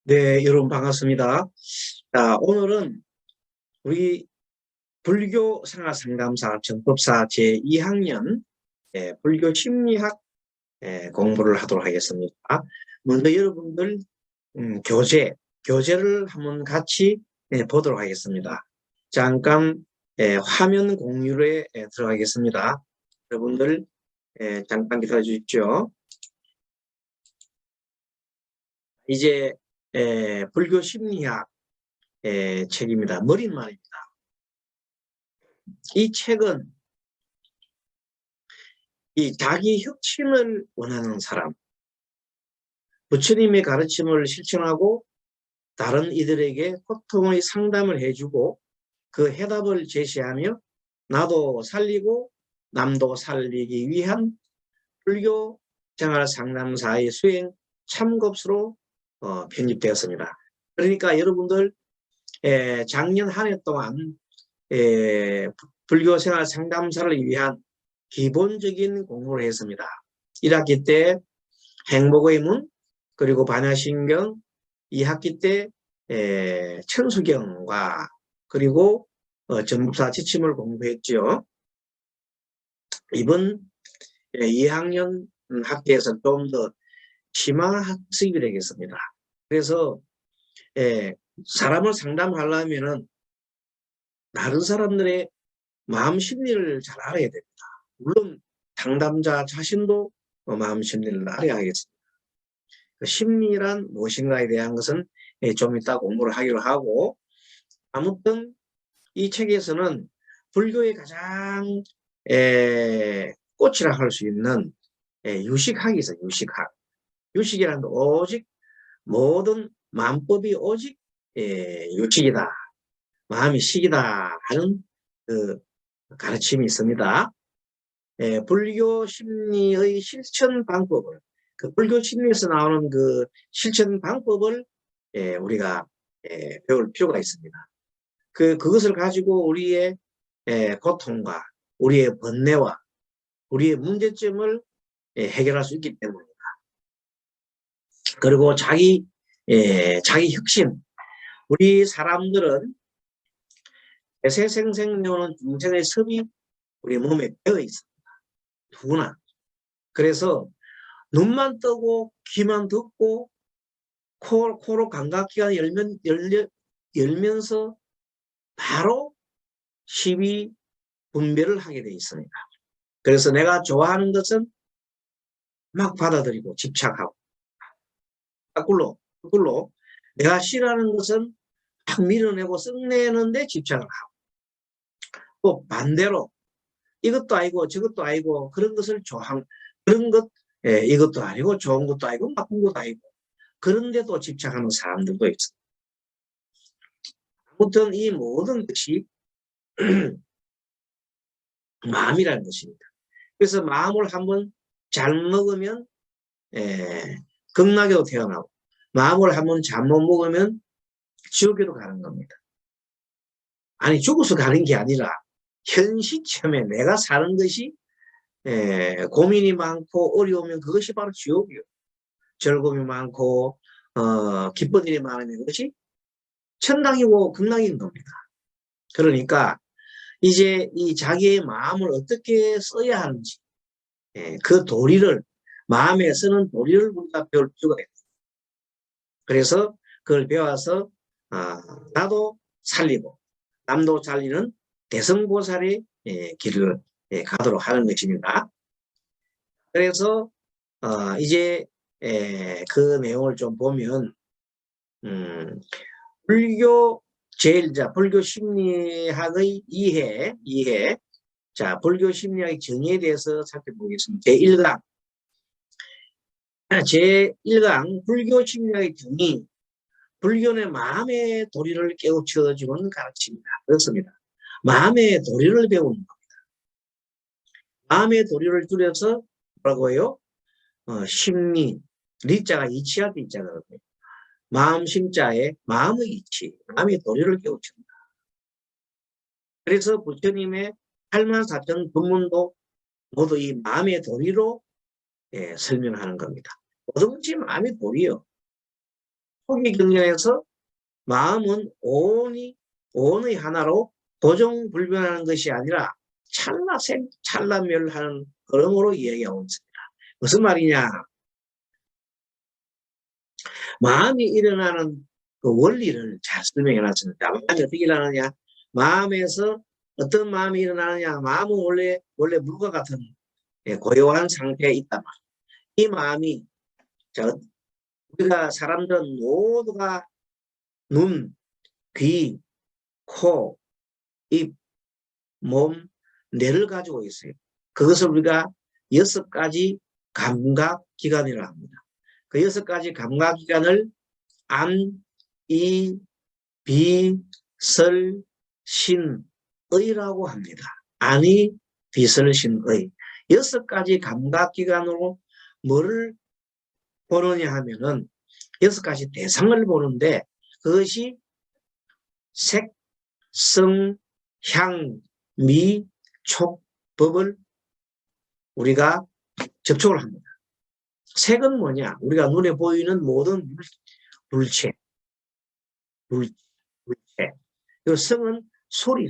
네, 여러분 반갑습니다. 자, 오늘은 우리 불교 생활상담사 정법사 제2학년 불교 심리학 공부를 하도록 하겠습니다. 먼저 여러분들 교재를 한번 같이 보도록 하겠습니다. 잠깐 화면 공유에 들어가겠습니다. 여러분들 잠깐 기다려 주십시오. 이제 불교 심리학 책입니다. 머릿말입니다. 이 책은 이 자기 혁신을 원하는 사람, 부처님의 가르침을 실천하고 다른 이들에게 고통의 상담을 해주고 그 해답을 제시하며 나도 살리고 남도 살리기 위한 불교 생활 상담사의 수행 참급서로 편집되었습니다. 그러니까 여러분들 작년 한 해 동안 불교 생활 상담사를 위한 기본적인 공부를 했습니다. 1학기 때 행복의 문, 그리고 반야신경, 2학기 때 천수경과 그리고 전북사 지침을 공부했죠. 이번 2학년 학기에서 좀 더 심화 학습이 되겠습니다. 그래서 사람을 상담하려면은 다른 사람들의 마음 심리를 잘 알아야 됩니다. 물론 상담자 자신도 마음 심리를 알아야 하겠습니다. 심리란 무엇인가에 대한 것은 좀 이따 공부를 하기로 하고, 아무튼 이 책에서는 불교의 가장 꽃이라 할 수 있는 유식학이 있어요. 유식학. 유식이란 오직 모든 마음법이 오직 유식이다. 마음이 식이다 하는 그 가르침이 있습니다. 불교 심리의 실천 방법을, 그 불교 심리에서 나오는 그 실천 방법을 우리가 배울 필요가 있습니다. 그것을 가지고 우리의 고통과 우리의 번뇌와 우리의 문제점을 해결할 수 있기 때문입니다. 그리고 자기 혁신. 우리 사람들은 대세생생료는 중생의 섭이 우리 몸에 되어 있습니다. 누구나. 그래서 눈만 뜨고 귀만 듣고 코로 감각기가 열면서 바로 시비 분별을 하게 되어 있습니다. 그래서 내가 좋아하는 것은 막 받아들이고 집착하고, 거꾸로 내가 싫어하는 것은 막 밀어내고 썩내는데 집착을 하고, 또 반대로 이것도 아니고 저것도 아니고 그런 것을 좋아하는, 그런 것 이것도 아니고 좋은 것도 아니고 나쁜 것도 아니고 그런데도 집착하는 사람들도 있습니다. 아무튼 이 모든 것이 마음이라는 것입니다. 그래서 마음을 한번 잘 먹으면 극락에도 태어나고, 마음을 한번 잘못 먹으면 지옥에도 가는 겁니다. 아니 죽어서 가는 게 아니라 현 시점에 내가 사는 것이 고민이 많고 어려우면 그것이 바로 지옥이요. 즐거움이 많고 기쁜 일이 많으면 그것이 천당이고 극락인 겁니다. 그러니까 이제 이 자기의 마음을 어떻게 써야 하는지, 그 도리를, 마음에 쓰는 도리를 우리가 배울 필요가 있습니다. 그래서 그걸 배워서 나도 살리고 남도 살리는 대성보살의 길을 가도록 하는 것입니다. 그래서 이제 그 내용을 좀 보면 불교 심리학의 이해. 자, 불교 심리학의 정의에 대해서 살펴보겠습니다. 제1강 불교 심리학의 정의. 불교는 마음의 도리를 깨우쳐주는 가르침이다. 그렇습니다. 마음의 도리를 배우는 겁니다. 마음의 도리를 줄여서 뭐라고 해요? 심리. 리자가 이치할 때 있잖아요. 마음 심자에 마음의 이치, 마음의 도리를 깨우칩니다. 그래서 부처님의 84,000 법문도 모두 이 마음의 도리로 설명하는 겁니다. 모든 것이 마음이 돌이요. 초기 경전에서 마음은 온의 하나로 고정불변하는 것이 아니라 찰나멸하는 흐름으로 이야기하고 있습니다. 무슨 말이냐? 마음이 일어나는 그 원리를 잘 설명해 놨습니다. 마음이 어떻게 일어나느냐? 마음에서 어떤 마음이 일어나느냐? 마음은 원래 물과 같은 고요한 상태에 있단 말이에요. 이 마음이 우리가 사람들은 모두가 눈, 귀, 코, 입, 몸, 뇌를 가지고 있어요. 그것을 우리가 6가지 감각기관이라고 합니다. 그 6가지 감각기관을 안, 이, 비, 설, 신, 의라고 합니다. 안이, 비, 설, 신, 의. 6가지 감각기관으로 뭐를 보느냐 하면은 6가지 대상을 보는데 그것이 색, 성, 향, 미, 촉, 법을 우리가 접촉을 합니다. 색은 뭐냐? 우리가 눈에 보이는 모든 물체. 그리고 성은 소리.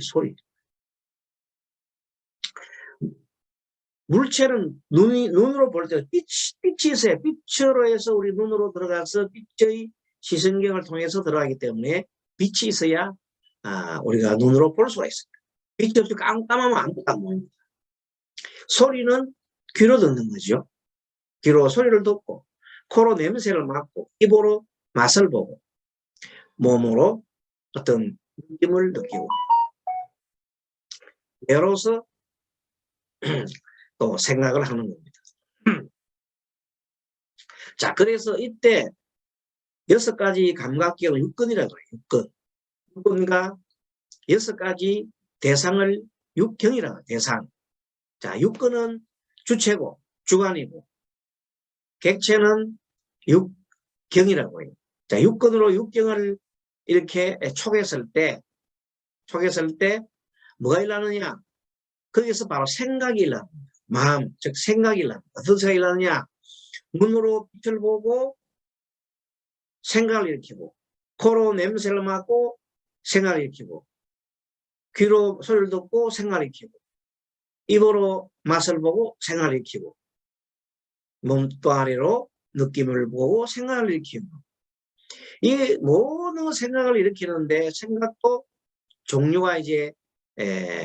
물체는 눈으로 볼 때 빛이 있어요. 빛으로 해서 우리 눈으로 들어가서 빛의 시선경을 통해서 들어가기 때문에 빛이 있어야 우리가 눈으로 볼 수가 있습니다. 빛이 없이 깜깜하면 아무것도 안 보입니다. 소리는 귀로 듣는 거죠. 귀로 소리를 듣고 코로 냄새를 맡고 입으로 맛을 보고 몸으로 어떤 느낌을 느끼고 뇌로서 또 생각을 하는 겁니다. 자, 그래서 이때 6가지 감각기관은 육근이라고 해요. 육근과 6가지 대상을 육경이라고 해요. 대상. 자, 육근은 주체고 주관이고 객체는 육경이라고 해요. 자, 육근으로 육경을 이렇게 촉했을 때 뭐가 일어나느냐? 거기서 바로 생각이 일어납니다. 마음, 즉 생각이 일어납니다. 어떤 생각이 일어나느냐? 눈으로 빛을 보고 생각을 일으키고 코로 냄새를 맡고 생각을 일으키고 귀로 소리를 듣고 생각을 일으키고 입으로 맛을 보고 생각을 일으키고 몸뚱아리로 느낌을 보고 생각을 일으키고 이 모든 생각을 일으키는데 생각도 종류가 이제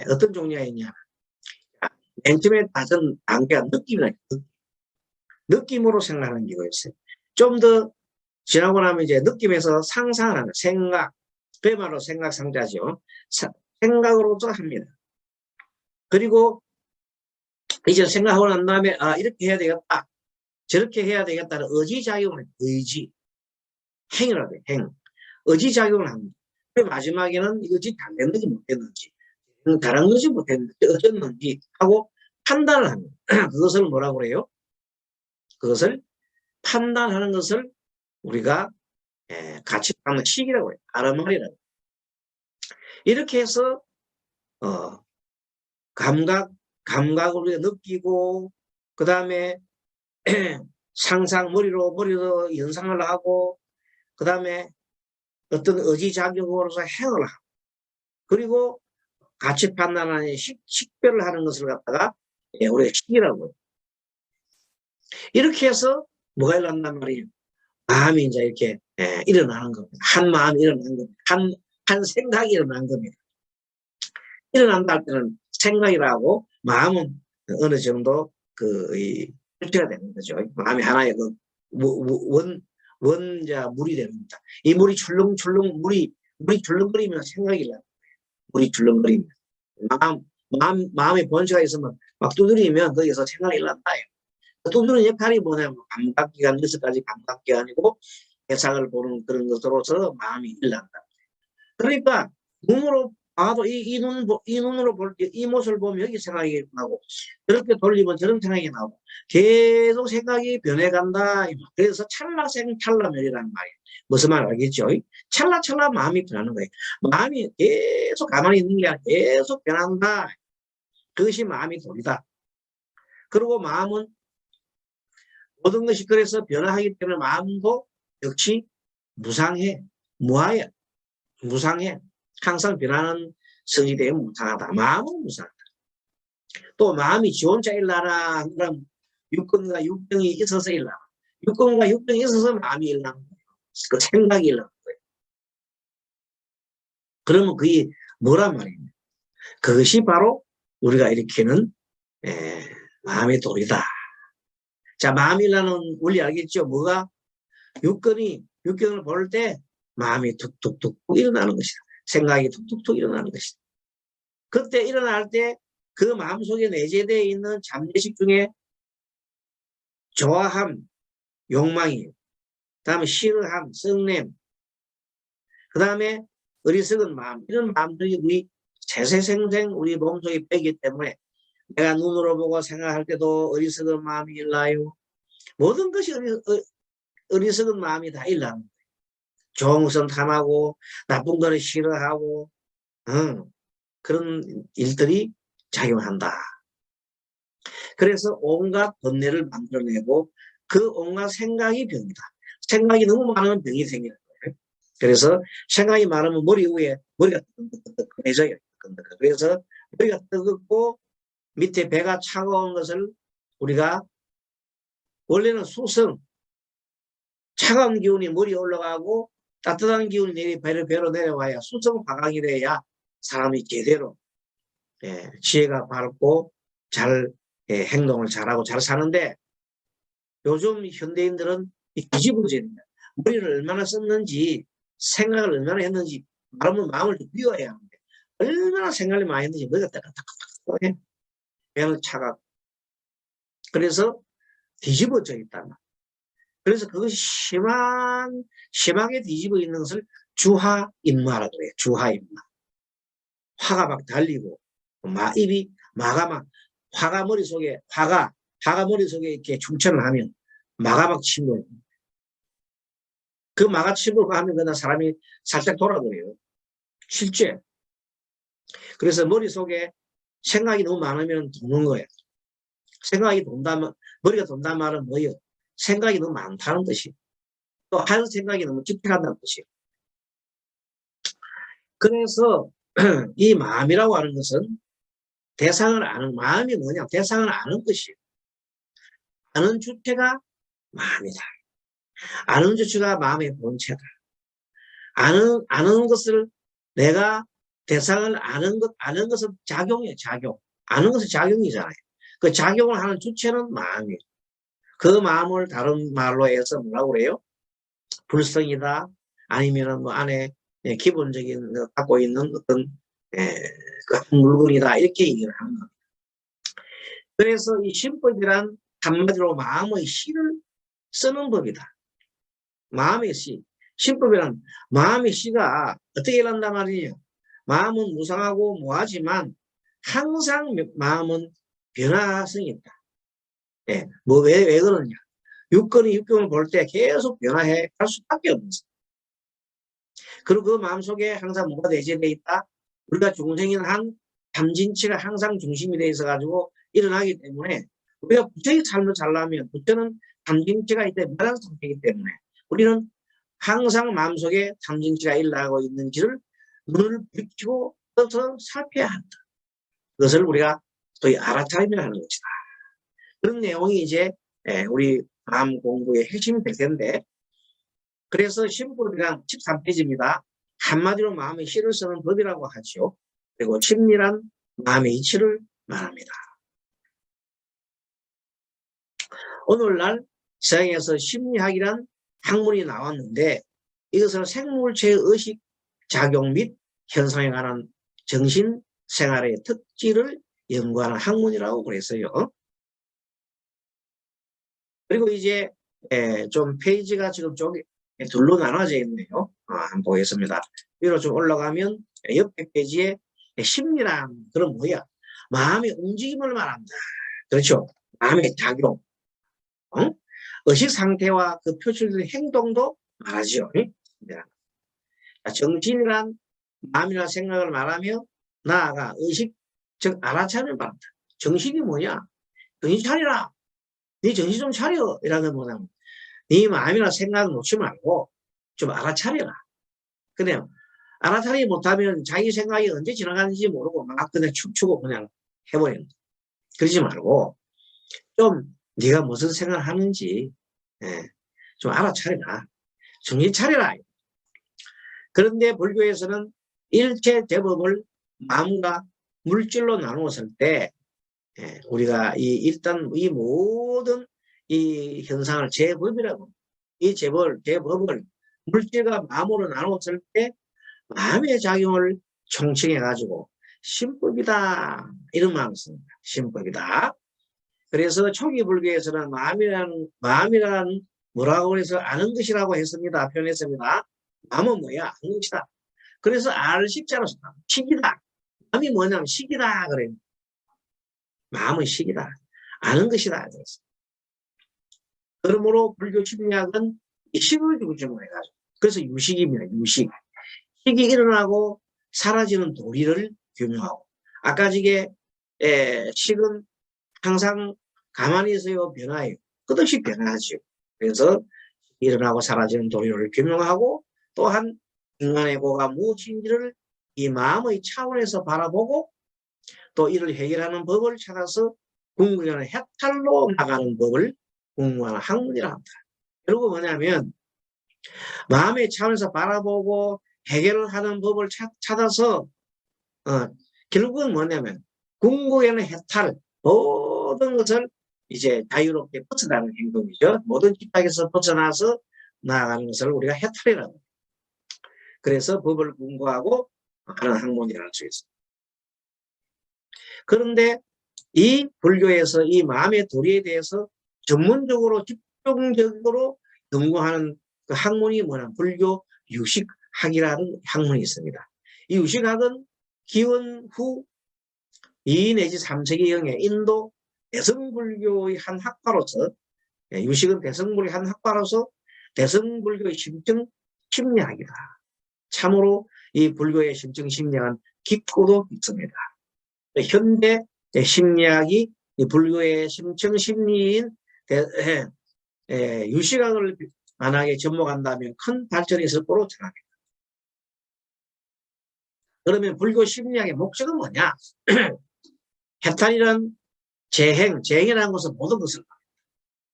어떤 종류가 있냐? 맨 처음에 다른 단계가 느낌으로 생각하는 경우가 있어요. 좀 더 지나고 나면 이제 느낌에서 상상을 하는 생각, 그야말로 생각 상자죠. 생각으로서 합니다. 그리고 이제 생각하고 난 다음에 이렇게 해야 되겠다, 저렇게 해야 되겠다는 의지작용을 의지, 행이라고 해요. 행. 의지작용을 합니다. 그리고 마지막에는 이것이 다 됐는지 못했는지 다른 것이 못했는지 어쩌는지 하고 판단을 합니다. 그것을 뭐라고 그래요? 그것을 판단하는 것을 우리가 같이 하는 식이라고 해요. 다른 말이라고. 이렇게 해서 감각을 우리가 느끼고 그 다음에 머리로 연상을 하고 그 다음에 어떤 의지작용으로서 행을 하고 그리고 가치 판단하는 식별을 하는 것을 갖다가 우리가 식이라고 해요. 이렇게 해서 뭐가 일어난단 말이에요? 마음이 이제 이렇게 일어나는 겁니다. 한 마음이 일어나는 겁니다. 한 생각이 일어나는 겁니다. 일어난다 할 때는 생각이라고 마음은 어느 정도 일체가 되는 거죠. 마음이 하나의 물이 되는 겁니다. 이 물이 물이 출렁거리면 생각이 나요. 물이 출렁거리면 마음의 본체가 있으면 막 두드리면 거기서 생각이 난다. 두드리는 역할이 뭐냐면 감각기관 6가지 감각기관이고 대상을 보는 그런 것으로서 마음이 일난다. 그러니까 눈으로 봐도 이 눈으로 볼 때 이 모습을 보면 여기 생각이 나고 저렇게 돌리면 저런 생각이 나고 계속 생각이 변해간다. 그래서 찰나멸이라는 말이에요. 무슨 말 알겠죠? 찰나찰나 마음이 변하는 거예요. 마음이 계속 가만히 있는 게 아니라 계속 변한다. 그것이 마음이 돌이다. 그리고 마음은 모든 것이 그래서 변화하기 때문에 마음도 역시 무상해. 무하야. 무상해. 항상 변하는 성이 되면 무상하다. 마음은 무상하다. 또 마음이 지 혼자 일나라 그럼 육근과 육병이 있어서 일나라. 육근과 육병이 있어서 마음이 일나는 거예요. 그 생각이 일나는 거예요. 그러면 그게 뭐란 말입니까? 그것이 바로 우리가 일으키는 마음의 도리다. 자, 마음이 일나는 원리 알겠죠? 뭐가? 육경을 볼 때 마음이 툭툭툭 일어나는 것이다. 생각이 툭툭툭 일어나는 것이다. 그때 일어날 때 그 마음속에 내재되어 있는 잠재식 중에 좋아함, 욕망이, 그 다음에 싫어함, 썩냄, 그 다음에 어리석은 마음, 이런 마음들이 우리 세세생생 우리 몸속에 빼기 때문에 내가 눈으로 보고 생각할 때도 어리석은 마음이 일나요. 모든 것이 어리석은 마음이 다 일나는 거예요. 좋은 것은 탐하고 나쁜 거는 싫어하고 그런 일들이 작용한다. 그래서 온갖 번뇌를 만들어내고 그 온갖 생각이 병이다. 생각이 너무 많으면 병이 생기는 거예요. 그래서 생각이 많으면 머리 위에 머리가 뜨끈뜨끈해져요. 그래서 머리가 뜨겁고 밑에 배가 차가운 것을 우리가 원래는 수성 차가운 기운이 머리에 올라가고 따뜻한 기운이 배로 내려와야 수성 방광이 돼야 사람이 제대로 지혜가 바르고 잘 행동을 잘하고 잘 사는데 요즘 현대인들은 뒤집어지는 거야. 머리를 얼마나 썼는지 생각을 얼마나 했는지 말하면 마음을 좀 비워야 하는데 얼마나 생각을 많이 했는지 머리가 따뜻해. 배는 차갑고 그래서 뒤집어져 있단 말이야. 그래서 그것이 심하게 뒤집어 있는 것을 주하인마라고 해요. 주하인마. 화가 막 달리고 입이 마가 막 화가 머릿속에 이렇게 충천을 하면 마가 막 침몰. 그 마가 침몰하면 그냥 사람이 살짝 돌아버려요. 실제. 그래서 머릿속에 생각이 너무 많으면 도는 거예요. 생각이 돈다면 머리가 돈다는 말은 뭐예요? 생각이 너무 많다는 뜻이에요. 또 한 생각이 너무 집중한다는 뜻이에요. 그래서 이 마음이라고 하는 것은 대상을 아는 마음이 뭐냐? 대상을 아는 것이에요. 아는 주체가 마음이다. 아는 주체가 마음의 본체다. 아는 것을 내가 대상을 아는 것은 작용이에요. 작용. 아는 것은 작용이잖아요. 그 작용을 하는 주체는 마음이에요. 그 마음을 다른 말로 해서 뭐라고 그래요? 불성이다. 아니면은 뭐 안에 기본적인 갖고 있는 어떤 그 물건이다. 이렇게 얘기를 하는 겁니다. 그래서 이 신법이란 한마디로 마음의 시를 쓰는 법이다. 마음의 시. 신법이란 마음의 시가 어떻게 일한단 말이에요? 마음은 무상하고 무하지만 항상 마음은 변화성이 있다. 왜 그러냐? 육경을 볼 때 계속 변화해 갈 수밖에 없어. 그리고 그 마음속에 항상 뭐가 내재되어 있다? 우리가 중생인 한 잠진치가 항상 중심이 되어 있어가지고 일어나기 때문에 우리가 부처의 삶을 살려면 부처는 잠진치가 있다. 무한 상태이기 때문에 우리는 항상 마음속에 잠진치가 일어나고 있는지를 눈을 비추고 떠서 살펴야 한다. 그것을 우리가 소위 알아차림을 하는 것이다. 그런 내용이 이제 우리 마음 공부의 핵심이 될 텐데 그래서 심법이란 13페이지입니다. 한마디로 마음의 시를 쓰는 법이라고 하죠. 그리고 심리란 마음의 이치를 말합니다. 오늘날 서양에서 심리학이란 학문이 나왔는데 이것을 생물체의 의식 작용 및 현상에 관한 정신생활의 특질을 연구하는 학문이라고 그랬어요. 그리고 이제 좀 페이지가 지금 쪽에 둘로 나눠져 있네요. 한번 보겠습니다. 위로 좀 올라가면 옆에 페이지에 심리란 그럼 뭐야? 마음의 움직임을 말합니다. 그렇죠? 마음의 작용. 의식 상태와 그 표출된 행동도 말하죠. 정신이란 마음이나 생각을 말하며 나아가 의식, 즉 알아차림을 말한다. 정신이 뭐냐? 정신 차리라. 네 정신 좀 차려. 이라는 뭐냐면 네 마음이나 생각 놓지 말고 좀 알아차려라. 그냥 알아차리지 못하면 자기 생각이 언제 지나가는지 모르고 막 그냥 춤추고 그냥 해버리는 거야. 그러지 말고 좀 네가 무슨 생각을 하는지 좀 알아차려라. 정신 차려라. 그런데 불교에서는 일체 대법을 마음과 물질로 나누었을 때 우리가 일단 이 모든 이 현상을 제법이라고 이 대법을 물질과 마음으로 나누었을 때 마음의 작용을 총칭해 가지고 신법이다 이런 말을 씁니다. 신법이다. 그래서 초기 불교에서는 마음이라는 뭐라고 해서 아는 것이라고 했습니다. 표현했습니다. 마음은 뭐야? 아는 것이다. 그래서 알식자로 식이다. 마음이 뭐냐면 식이다 그래요. 마음은 식이다. 아는 것이다. 그랬어요. 그러므로 불교 심리학은 식을 중심으로 해가지고 그래서 유식입니다. 유식. 식이 일어나고 사라지는 도리를 규명하고 아까 저게 식은 항상 가만히 있어요. 변화해요. 끝없이 변화하죠. 그래서 일어나고 사라지는 도리를 규명하고 또한 인간의 고가 무엇인지를 이 마음의 차원에서 바라보고 또 이를 해결하는 법을 찾아서 궁극에는 해탈로 나가는 법을 공부하는 학문이라 합니다. 결국 뭐냐면 마음의 차원에서 바라보고 해결을 하는 법을 찾아서 결국은 뭐냐면 궁극에는 해탈 모든 것을 이제 자유롭게 벗어나는 행동이죠. 모든 집착에서 벗어나서 나아가는 것을 우리가 해탈이라고 합니다. 그래서 법을 공부하고 하는 학문이라고 할 수 있습니다. 그런데 이 불교에서 이 마음의 도리에 대해서 전문적으로 집중적으로 연구하는 그 학문이 뭐냐 불교 유식학이라는 학문이 있습니다. 이 유식학은 기원 후 2 내지 3세기경에 인도 대성불교의 한 학파로서 유식은 대성불교의 한 학파로서 대성불교의 심층 심리학이다. 참으로 이 불교의 심층 심리학은 깊고도 깊습니다. 현대 심리학이 불교의 심층 심리인 유식학을 만약에 접목한다면 큰 발전이 있을 거로 생각합니다. 그러면 불교 심리학의 목적은 뭐냐? 해탈이란 재행이라는 것은 모든 것을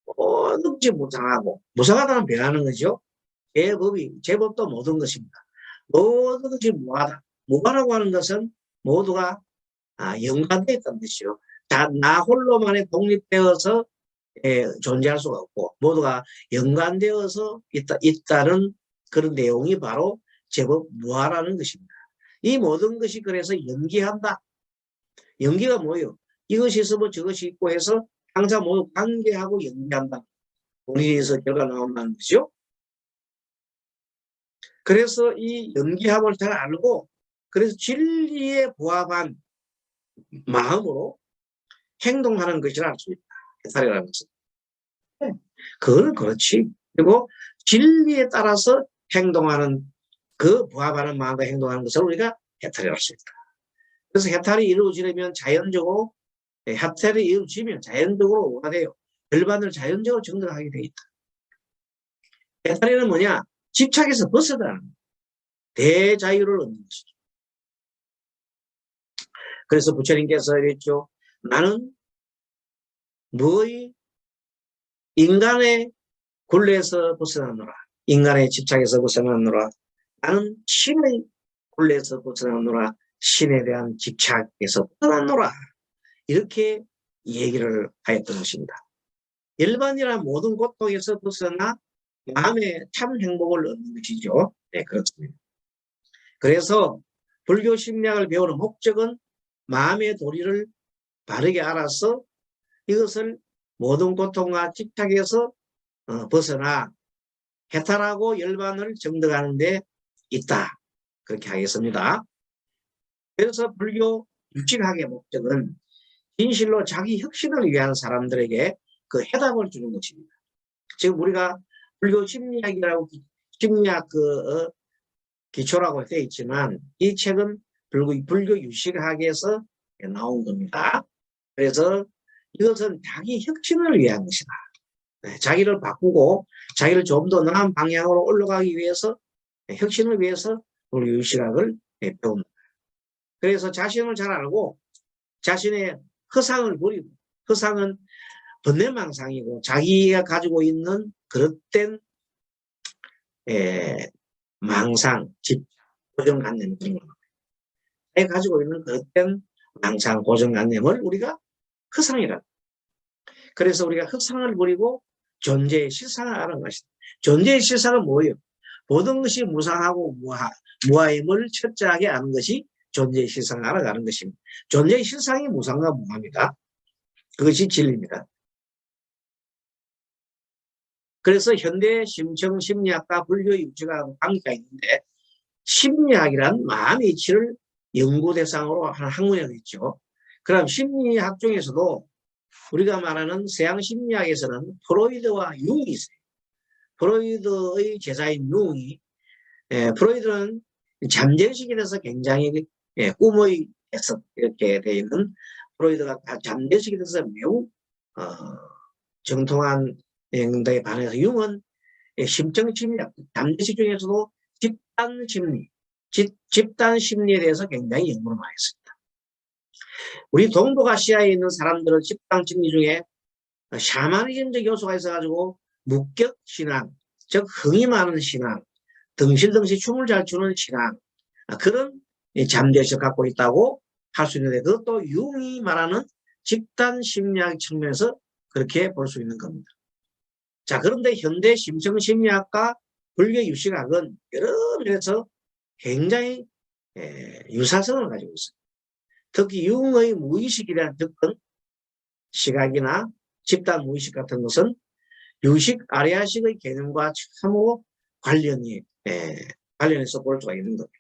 모든 것이 무상하고 무상하다는 변하는 거죠. 제법도 모든 것입니다. 모든 것이 무하다. 무하라고 하는 것은 모두가 연관되어 있다는 것이죠. 나 홀로만에 독립되어서 존재할 수가 없고 모두가 연관되어서 있다는 그런 내용이 바로 제법 무하라는 것입니다. 이 모든 것이 그래서 연기한다. 연기가 뭐예요? 이것이 있으면 저것이 있고 해서 항상 모두 관계하고 연기한다. 본인에서 결과 나온다는 거죠. 그래서 이 연기함을 잘 알고 그래서 진리에 부합한 마음으로 행동하는 것이라 할 수 있다. 해탈이라는 것은. 그거는 그렇지. 그리고 진리에 따라서 행동하는 그 부합하는 마음과 행동하는 것을 우리가 해탈이라고 할 수 있다. 그래서 해탈이 이루어지려면 자연적으로 해탈이 이루어지면 자연적으로 뭐가 돼요? 열반을 자연적으로 정득하게 돼 있다. 해탈이는 뭐냐? 집착에서 벗어나는 대자유를 얻는 것이죠. 그래서 부처님께서 이랬죠. 나는 뭐의 인간의 굴레에서 벗어나노라. 인간의 집착에서 벗어나노라. 나는 신의 굴레에서 벗어나노라. 신에 대한 집착에서 벗어나노라. 이렇게 얘기를 하였던 것입니다. 일반이란 모든 고통에서 벗어나 마음의 참 행복을 얻는 것이죠. 네, 그렇습니다. 그래서 불교 심리학을 배우는 목적은 마음의 도리를 바르게 알아서 이것을 모든 고통과 집착에서 벗어나 해탈하고 열반을 정득하는 데 있다. 그렇게 하겠습니다. 그래서 불교 유식학의 목적은 진실로 자기 혁신을 위한 사람들에게 그 해답을 주는 것입니다. 지금 우리가 불교 심리학이라고 심리학 기초라고 되어 있지만 이 책은 불교 유식학에서 나온 겁니다. 그래서 이것은 자기 혁신을 위한 것이다. 자기를 바꾸고 자기를 좀 더 나은 방향으로 올라가기 위해서 혁신을 위해서 우리 유시학을 배웁니다. 그래서 자신을 잘 알고 자신의 허상을 버리고 허상은 번뇌망상이고 자기가 가지고 있는 그릇된 망상, 고정관념 그런 거. 자기가 가지고 있는 그릇된 망상, 고정관념을 우리가 허상이라. 그래서 우리가 허상을 버리고 존재의 실상을 아는 것이다. 존재의 실상은 뭐예요? 모든 것이 무상하고 무아임을 철저하게 아는 것이 존재의 실상을 알아가는 것입니다. 존재의 실상이 무상과 무합니다. 그것이 진리입니다. 그래서 현대 심층 심리학과 불교 유지가 관계가 있는데 심리학이란 마음의 이치를 연구 대상으로 하는 학문이라고 있죠. 그럼 심리학 중에서도 우리가 말하는 서양 심리학에서는 프로이드와 융이 있어요. 프로이드의 제자인 융이 프로이드는 잠재의식에 대해서 굉장히 꿈의 해석 이렇게 되어 있는 프로이드가 잠재의식에 대해서 매우 정통한 행동에 반해서 융은 심층심리학, 잠재의식 중에서도 집단 심리에 대해서 굉장히 연구를 많이 했습니다. 우리 동북아시아에 있는 사람들은 집단 심리 중에 샤머니즘적 요소가 있어가지고 묵격 신앙, 즉 흥이 많은 신앙, 덩실덩실 춤을 잘 추는 신앙, 그런 잠재의식을 갖고 있다고 할 수 있는데 그것도 융이 말하는 집단 심리학 측면에서 그렇게 볼 수 있는 겁니다. 자, 그런데 현대 심층 심리학과 불교 유시학은 여러 면에서 굉장히 유사성을 가지고 있습니다. 특히 융의 무의식이라는 특징, 시각이나 집단 무의식 같은 것은 유식, 아리아식의 개념과 참으로 관련해서 볼 수가 있는 겁니다.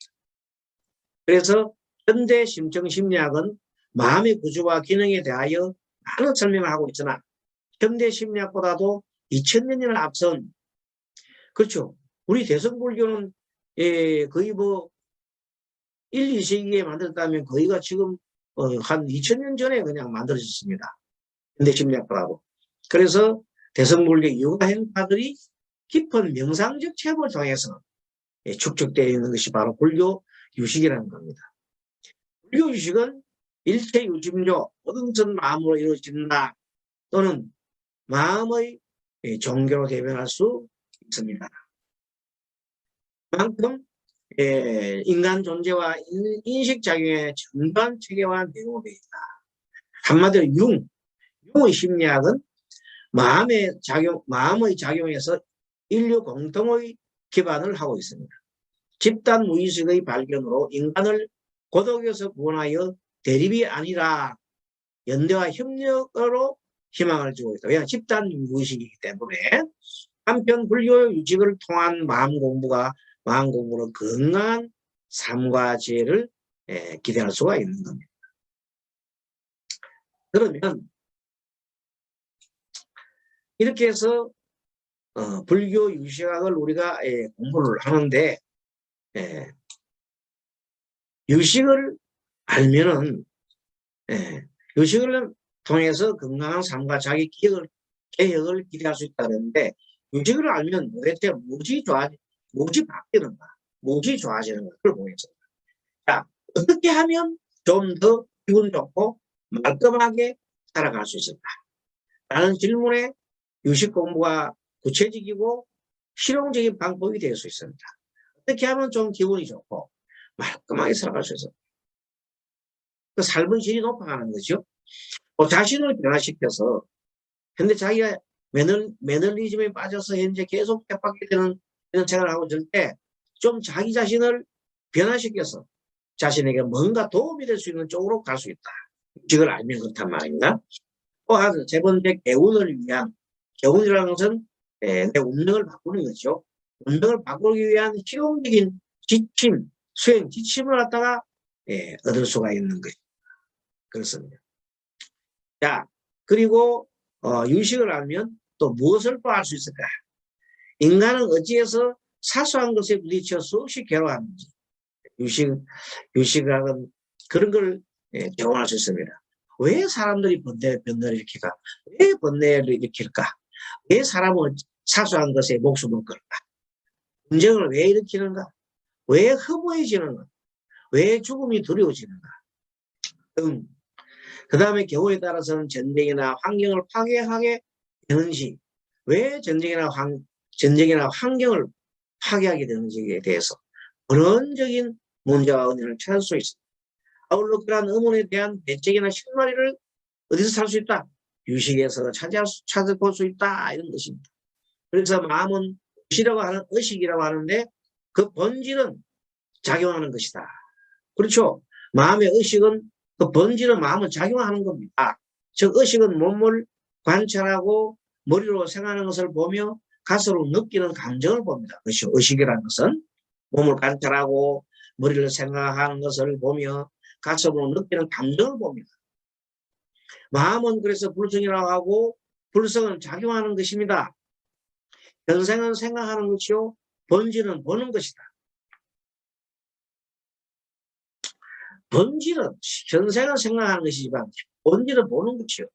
그래서 현대 심층 심리학은 마음의 구조와 기능에 대하여 많은 설명을 하고 있으나 현대 심리학보다도 2000년이나 앞선, 그렇죠. 우리 대성불교는 거의 뭐 1, 2세기에 만들었다면 거의가 지금 한 2000년 전에 그냥 만들어졌습니다. 현대 심리학보다도. 그래서 대성불교 유가행파들이 깊은 명상적 체험을 통해서 축적되어 있는 것이 바로 불교 유식이라는 겁니다. 불교 유식은 일체 유심조, 모든 것은 마음으로 이루어진다 또는 마음의 종교로 대변할 수 있습니다. 그만큼 인간 존재와 인식작용의 전반 체계와 내용이 있다. 한마디로 융의 심리학은 마음의 작용에서 인류 공통의 기반을 하고 있습니다. 집단 무의식의 발견으로 인간을 고독에서 구원하여 대립이 아니라 연대와 협력으로 희망을 주고 있다. 왜냐하면 집단 무의식이기 때문에 한편 불교 유식을 통한 마음 공부로 건강한 삶과 지혜를 기대할 수가 있는 겁니다. 그러면 이렇게 해서 불교 유식학을 우리가 공부를 하는데 유식을 알면은 유식을 통해서 건강한 삶과 자기 개혁을 기대할 수 있다는데 유식을 알면 도대체 무엇이 바뀌는가, 무엇이 좋아지는가 그걸 보겠습니다. 자, 어떻게 하면 좀 더 기분 좋고 말끔하게 살아갈 수 있을까? 라는 질문에 유식 공부가 구체적이고 실용적인 방법이 될 수 있습니다. 어떻게 하면 좀 기분이 좋고 말끔하게 살아갈 수 있을까? 그 삶의 질이 높아가는 거죠. 자신을 변화시켜서 현재 자기가 매너리즘에 빠져서 현재 계속 협박이 되는 이런 생활을 하고 있을 때 좀 자기 자신을 변화시켜서 자신에게 뭔가 도움이 될 수 있는 쪽으로 갈 수 있다. 이걸 알면 그렇단 말입니다. 또 하나 세 번째 개운이라는 것은 내 운명을 바꾸는 거죠. 운명을 바꾸기 위한 실용적인 지침을 갖다가 얻을 수가 있는 거죠. 그렇습니다. 자, 그리고 유식을 알면 또 무엇을 또 알 수 있을까? 인간은 어찌해서 사소한 것에 부딪혀 수없이 괴로워하는지 유식학은 그런 걸 경험할 수 있습니다. 왜 사람들이 번뇌를 일으킬까? 왜 번뇌를 일으킬까? 왜 사람은 사소한 것에 목숨을 걸까? 분쟁을 왜 일으키는가? 왜 허무해지는가? 왜 죽음이 두려워지는가? 그 다음에 경우에 따라서는 전쟁이나 환경을 파괴하게 되는지, 왜 전쟁이나 환경을 파괴하게 되는지에 대해서 근원적인 문제와 원인을 찾을 수 있습니다. 아울러 그러한 의문에 대한 대책이나 실마리를 어디서 살 수 있다? 유식에서 찾아볼 수 있다. 이런 것입니다. 그래서 마음은 의식이라고 하는데 그 본질은 작용하는 것이다. 그렇죠? 마음의 의식은 그 본질은 마음은 작용하는 겁니다. 즉 의식은 몸을 관찰하고 머리로 생각하는 것을 보며 가슴으로 느끼는 감정을 봅니다. 그렇죠? 의식이라는 것은 몸을 관찰하고 머리를 생각하는 것을 보며 가슴으로 느끼는 감정을 봅니다. 마음은 그래서 불성이라고 하고 불성은 작용하는 것입니다. 현생은 생각하는 것이요 본질은 보는 것이다. 본질은 현생은 생각하는 것이지만 본질은 보는 것이요.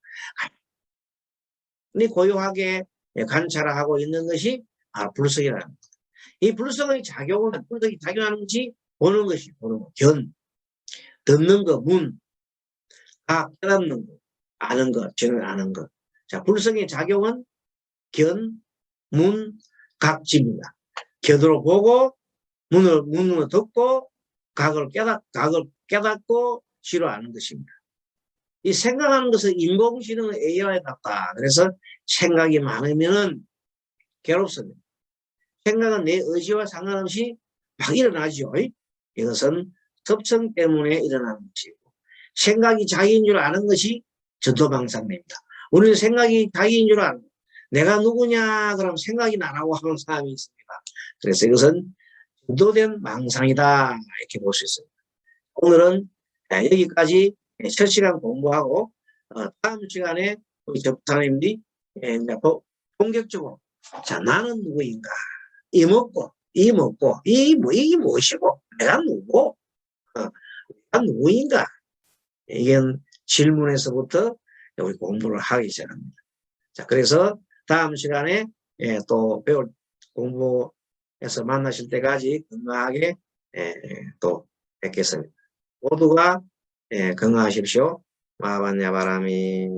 고요하게 관찰하고 있는 것이 불성이라는 것. 이 불성의 작용은 불성이 작용하는 것이 보는 것이 보는 것. 견, 듣는 것, 문, 깨닫는 것, 아는 것, 저는 아는 것. 자, 불성의 작용은 견, 문, 각지입니다. 견으로 보고 문으로 듣고 각을 깨닫고 지로 아는 것입니다. 이 생각하는 것은 인공지능 AI에 같다. 그래서 생각이 많으면은 괴롭습니다. 생각은 내 의지와 상관없이 막 일어나죠. 이것은 섭성 때문에 일어나는 것이고 생각이 자기인 줄 아는 것이 전도망상입니다. 우리는 생각이 자기인 줄 아는 내가 누구냐 그럼 생각이 나라고 하는 사람이 있습니다. 그래서 이것은 전도된 망상이다 이렇게 볼 수 있습니다. 오늘은 여기까지 첫 시간 공부하고 다음 시간에 우리 접사님들이 본격적으로 자 나는 누구인가 이 먹고 이게 무엇이고 내가 누구고 내가 누구인가 이게 질문에서부터 우리 공부를 하기 시작합니다. 자 그래서 다음 시간에 또 공부해서 만나실 때까지 건강하게 또 뵙겠습니다. 모두가 건강하십시오. 마반야바람이